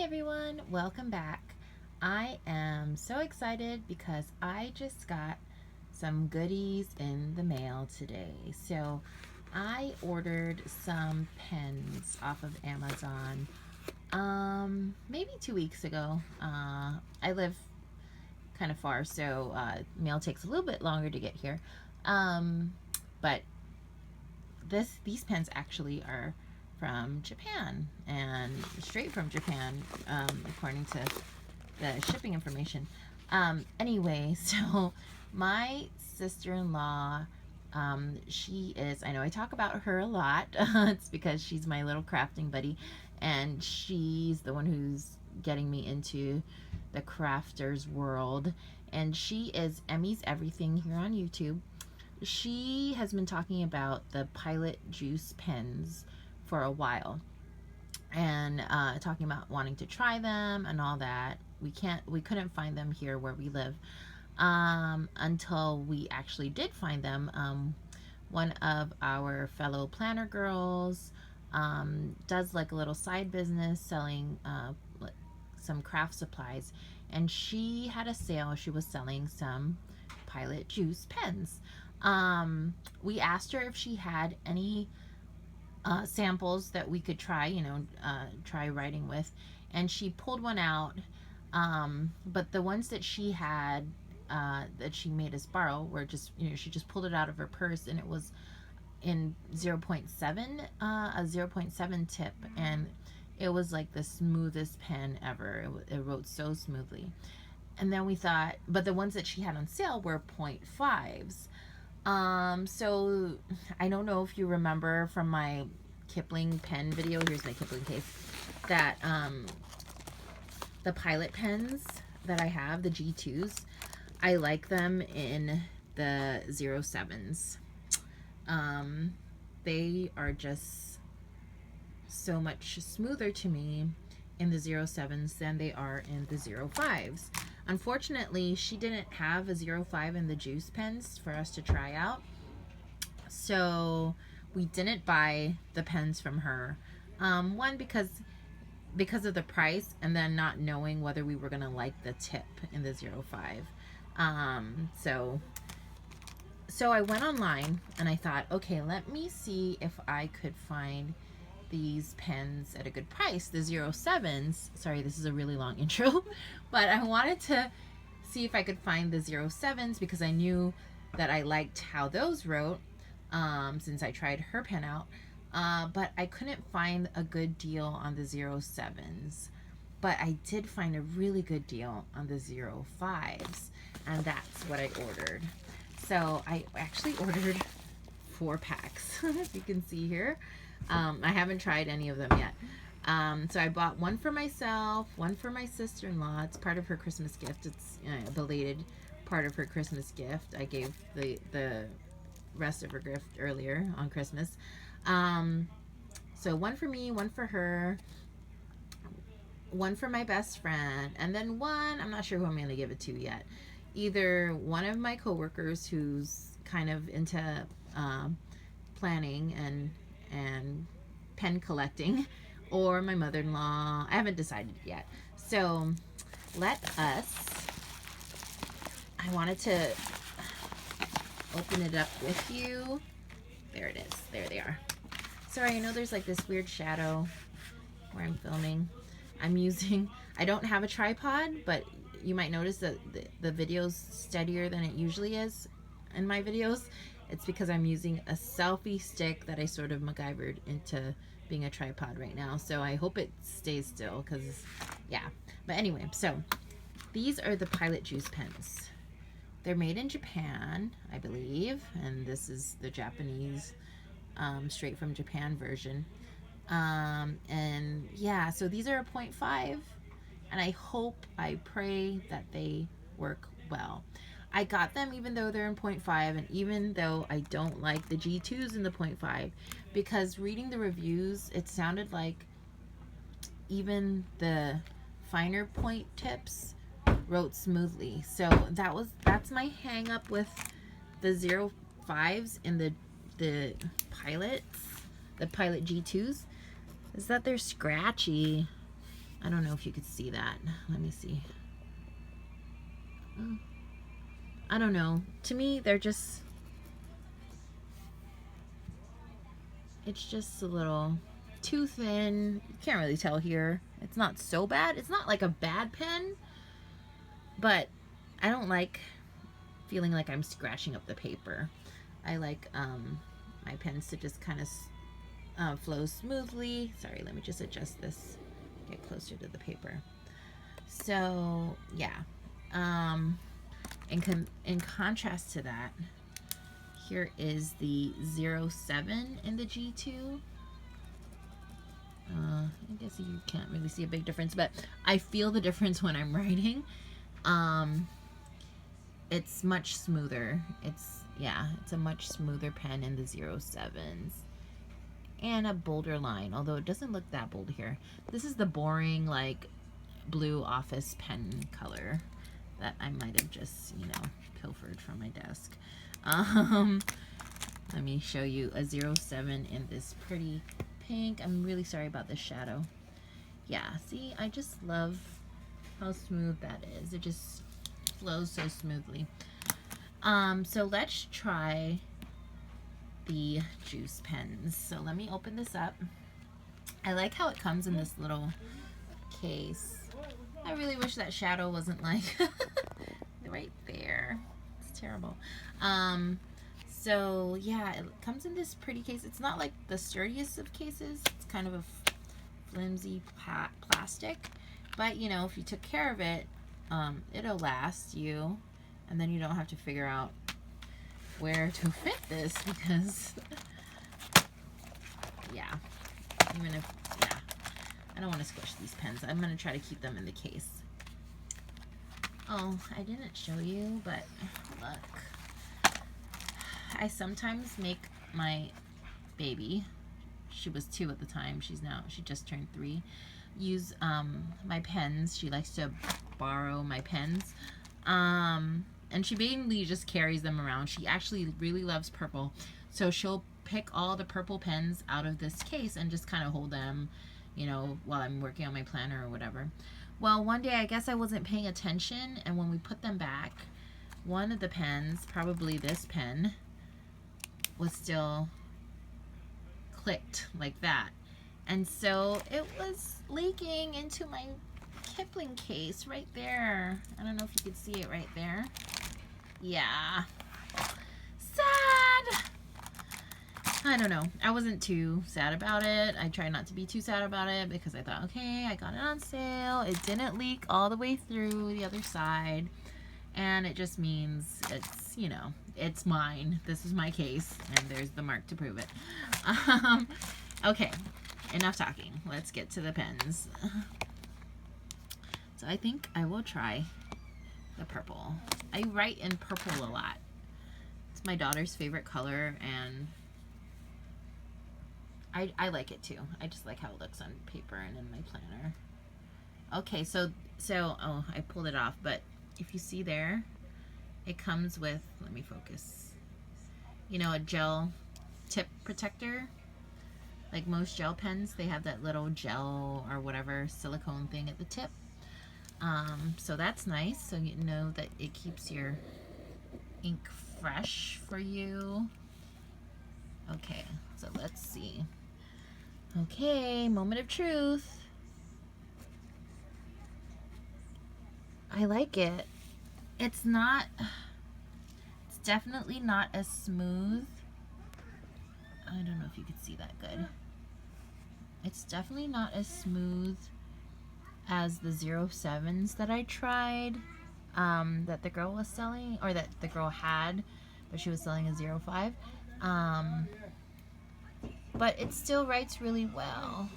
everyone, welcome back. I am so excited because I just got some goodies in the mail today. So I ordered some pens off of Amazon maybe 2 weeks ago. I live kind of far, so mail takes a little bit longer to get here. But these pens actually are from Japan, and straight from Japan, according to the shipping information. Anyway, so my sister-in-law, she is, I know I talk about her a lot. It's because she's my little crafting buddy, and she's the one who's getting me into the crafters world. And she is Emmy's Everything here on YouTube. She has been talking about the Pilot Juice pens for a while, and talking about wanting to try them and all that. We couldn't find them here where we live until we actually did find them. One of our fellow planner girls does like a little side business selling some craft supplies, and she had a sale. She was selling some Pilot Juice pens. We asked her if she had any samples that we could try, try writing with, and she pulled one out. But the ones that she had, that she made us borrow, were just, she just pulled it out of her purse, and it was in 0.7, a 0.7 tip, and it was like the smoothest pen ever. It wrote so smoothly. And then we thought, but the ones that she had on sale were 0.5s. So I don't know if you remember from my Kipling pen video, here's my Kipling case, that the Pilot pens that I have, the G2s, I like them in the 07s. They are just so much smoother to me in the 07s than they are in the 05s. Unfortunately, she didn't have a 05 in the juice pens for us to try out, so we didn't buy the pens from her. One, because of the price, and then not knowing whether we were gonna like the tip in the 05. So I went online and I thought, okay, let me see if I could find these pens at a good price. The 07s, sorry, this is a really long intro, but I wanted to see if I could find the 07s because I knew that I liked how those wrote, since I tried her pen out, but I couldn't find a good deal on the 07s. But I did find a really good deal on the 05s, and that's what I ordered. So I actually ordered 4 packs, as you can see here. I haven't tried any of them yet. So I bought one for myself, one for my sister-in-law. It's part of her Christmas gift. It's a belated part of her Christmas gift. I gave the rest of her gift earlier on Christmas. So one for me, one for her, one for my best friend, and then one, I'm not sure who I'm going to give it to yet. Either one of my coworkers who's kind of into planning and pen collecting, or my mother-in-law. I haven't decided yet. So I wanted to open it up with you. There it is. There they are. Sorry, I know there's like this weird shadow where I'm filming. I don't have a tripod, but you might notice that the video's steadier than it usually is in my videos. It's because I'm using a selfie stick that I sort of MacGyvered into being a tripod right now. So I hope it stays still, because, yeah. But anyway, so these are the Pilot Juice pens. They're made in Japan, I believe, and this is the Japanese, straight from Japan version. And yeah, so these are a 0.5, and I pray that they work well. I got them even though they're in 0.5, and even though I don't like the G2s in the 0.5, because reading the reviews, it sounded like even the finer point tips wrote smoothly. So that's my hang up with the 05s and the Pilot G2s, is that they're scratchy. I don't know if you could see that. Let me see. I don't know. To me, they're just, it's just a little too thin. You can't really tell here. It's not so bad. It's not like a bad pen, but I don't like feeling like I'm scratching up the paper. I like my pens to just kind of flow smoothly. Sorry, let me just adjust this, get closer to the paper. So yeah, in contrast to that, here is the 07 in the G2. I guess you can't really see a big difference, but I feel the difference when I'm writing. It's much smoother. It's a much smoother pen in the 07s. And a bolder line, although it doesn't look that bold here. This is the boring, like, blue office pen color that I might have just, pilfered from my desk. Let me show you a 07 in this pretty pink. I'm really sorry about this shadow. Yeah, see, I just love how smooth that is. It just flows so smoothly. So let's try the juice pens. So let me open this up. I like how it comes in this little case. I really wish that shadow wasn't like right there. It's terrible. So yeah, it comes in this pretty case. It's not like the sturdiest of cases. It's kind of a flimsy plastic, but if you took care of it, it'll last you, and then you don't have to figure out where to fit this, because yeah, I don't want to squish these pens. I'm going to try to keep them in the case. Oh, I didn't show you, but look. I sometimes make my baby, she was 2 at the time, she just turned 3, use my pens. She likes to borrow my pens. And she mainly just carries them around. She actually really loves purple. So she'll pick all the purple pens out of this case and just kind of hold them, while I'm working on my planner or whatever. Well, one day I guess I wasn't paying attention, and when we put them back, one of the pens, probably this pen, was still clicked like that. And so it was leaking into my Kipling case right there. I don't know if you could see it right there. Yeah. Sad. I don't know. I wasn't too sad about it. I tried not to be too sad about it because I thought, okay, I got it on sale. It didn't leak all the way through the other side. And it just means it's, it's mine. This is my case, and there's the mark to prove it. Okay, enough talking. Let's get to the pens. So I think I will try the purple. I write in purple a lot. It's my daughter's favorite color, and I like it too. I just like how it looks on paper and in my planner. Okay, so oh, I pulled it off, but if you see there, it comes with, let me focus, a gel tip protector. Like most gel pens, they have that little gel or whatever silicone thing at the tip. So that's nice. So you know that it keeps your ink fresh for you. Okay, so let's see. Okay, moment of truth. I like it. It's definitely not as smooth. I don't know if you could see that good. It's definitely not as smooth as the 07s that I tried, that the girl was selling, or that the girl had, but she was selling a 05. But it still writes really well.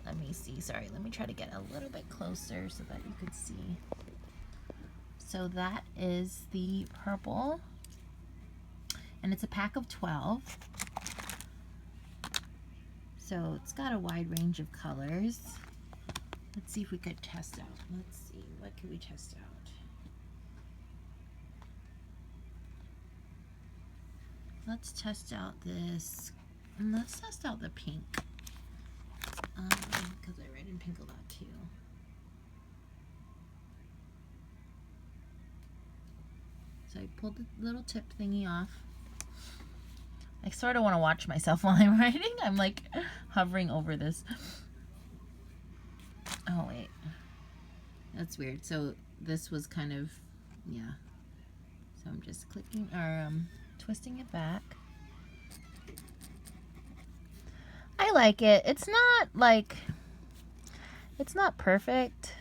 Let me see. Sorry, let me try to get a little bit closer so that you could see. So that is the purple, and it's a pack of 12. So it's got a wide range of colors. Let's see if we could test out. Let's see, what could we test out? Let's test out this. Let's test out the pink. Because I write in pink a lot too. So I pulled the little tip thingy off. I sort of want to watch myself while I'm writing. I'm like hovering over this. Oh wait, that's weird. So this was kind of, yeah. So I'm just clicking or twisting it back. I like it. It's not like, it's not perfect.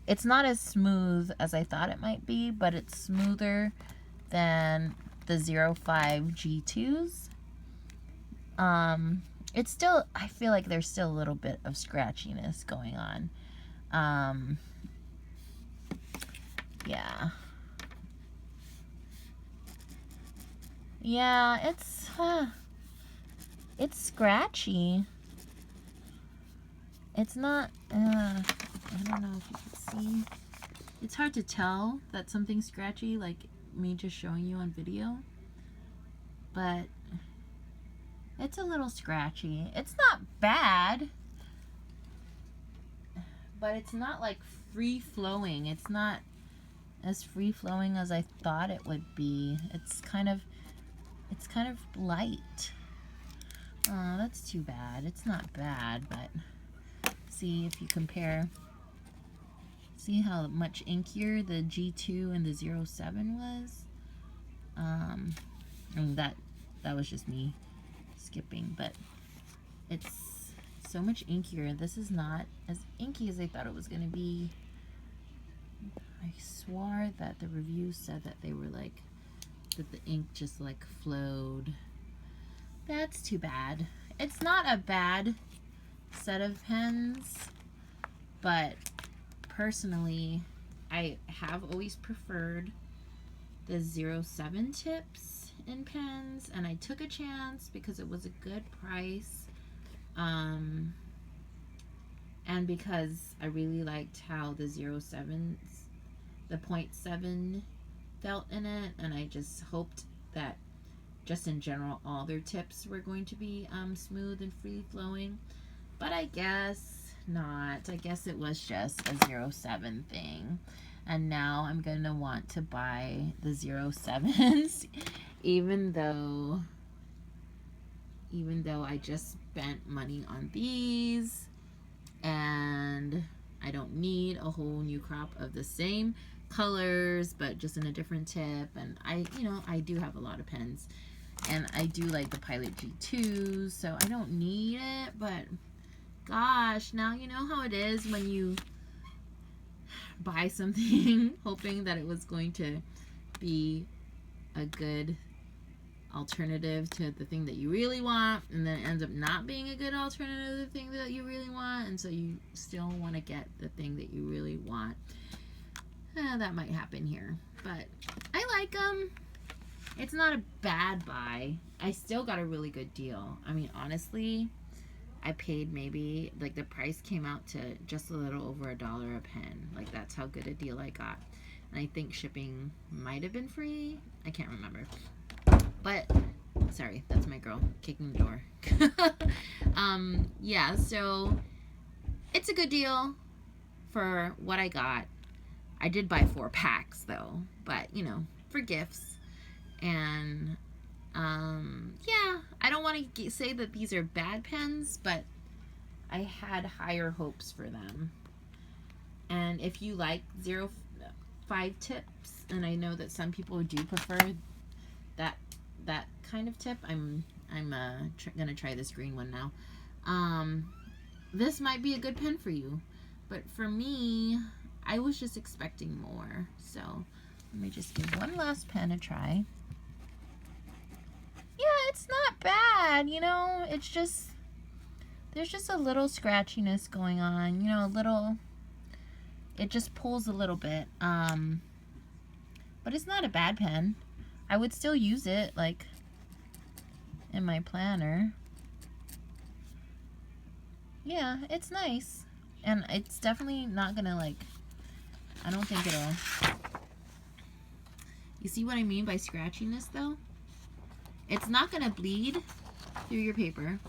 It's not as smooth as I thought it might be, but it's smoother than the 05 G2s. It's still, I feel like there's still a little bit of scratchiness going on. Yeah. Yeah, it's scratchy. It's not, I don't know if you can see. It's hard to tell that something's scratchy, like me just showing you on video. But it's a little scratchy. It's not bad, but it's not like free-flowing. It's not as free-flowing as I thought it would be. It's kind of light. Oh, that's too bad. It's not bad, but see if you compare. See how much inkier the G2 and the 07 was? And that was just me skipping, but it's so much inkier. This is not as inky as I thought it was going to be. I swore that the reviews said that they were like, that the ink just like flowed. That's too bad. It's not a bad set of pens, but personally, I have always preferred the 07 tips in pens, and I took a chance because it was a good price, and because I really liked how the 07s, the 0.7 felt in it, and I just hoped that just in general all their tips were going to be smooth and free-flowing, but I guess not. I guess it was just a 07 thing, and now I'm gonna want to buy the 07s even though I just spent money on these and I don't need a whole new crop of the same colors but just in a different tip. And I do have a lot of pens and I do like the Pilot G2s, so I don't need it, but gosh, now you know how it is when you buy something hoping that it was going to be a good alternative to the thing that you really want, and then it ends up not being a good alternative to the thing that you really want, and so you still want to get the thing that you really want. That might happen here, but I like them. It's not a bad buy. I still got a really good deal. I mean, honestly, I paid maybe, like, the price came out to just a little over $1 a pen. Like, that's how good a deal I got. And I think shipping might have been free. I can't remember. But, sorry, that's my girl kicking the door. Yeah, so it's a good deal for what I got. I did buy 4 packs, though. But, for gifts. And, yeah, I don't want to say that these are bad pens, but I had higher hopes for them. And if you like 05 tips, and I know that some people do prefer that kind of tip, I'm gonna try this green one now. This might be a good pen for you, but for me, I was just expecting more. So let me just give one last pen a try. Yeah, it's not bad, it's just, there's just a little scratchiness going on, a little, it just pulls a little bit, but it's not a bad pen. I would still use it, like, in my planner. Yeah, it's nice, and it's definitely not gonna, like, I don't think it'll, you see what I mean by scratchiness, though? It's not going to bleed through your paper,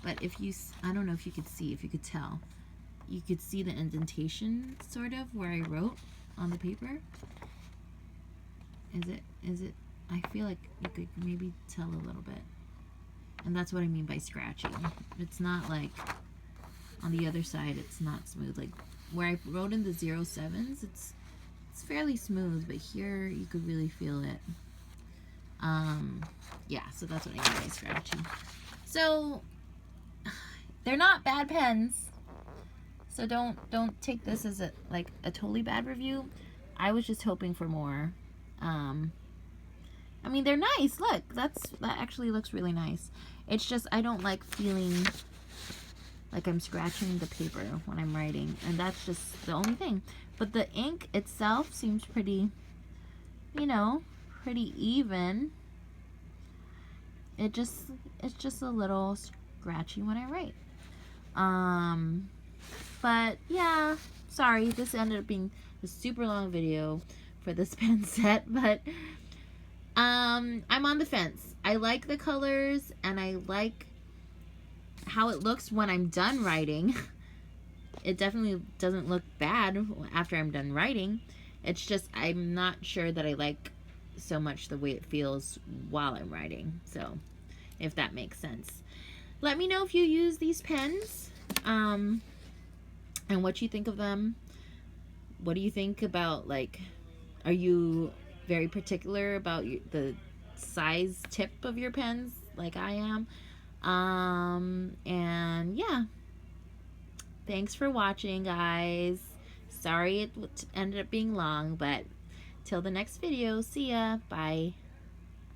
but if you, I don't know if you could see, if you could tell, you could see the indentation, sort of, where I wrote on the paper. Is it, I feel like you could maybe tell a little bit. And that's what I mean by scratching. It's not like, on the other side, it's not smooth. Like, where I wrote in the 07s, it's fairly smooth, but here you could really feel it. Yeah, so that's what I mean by scratching. So, they're not bad pens. So don't take this as a totally bad review. I was just hoping for more. I mean, they're nice. Look, that actually looks really nice. It's just I don't like feeling like I'm scratching the paper when I'm writing, and that's just the only thing. But the ink itself seems pretty, you know, pretty even. It's just a little scratchy when I write. But yeah, sorry, this ended up being a super long video for this pen set, but I'm on the fence. I like the colors and I like how it looks when I'm done writing. It definitely doesn't look bad after I'm done writing. It's just I'm not sure that I like so much the way it feels while I'm writing. So, if that makes sense. Let me know if you use these pens, and what you think of them. What do you think about, like, are you very particular about the size tip of your pens like I am? And yeah, thanks for watching, guys. Sorry it ended up being long, but till the next video, see ya. Bye.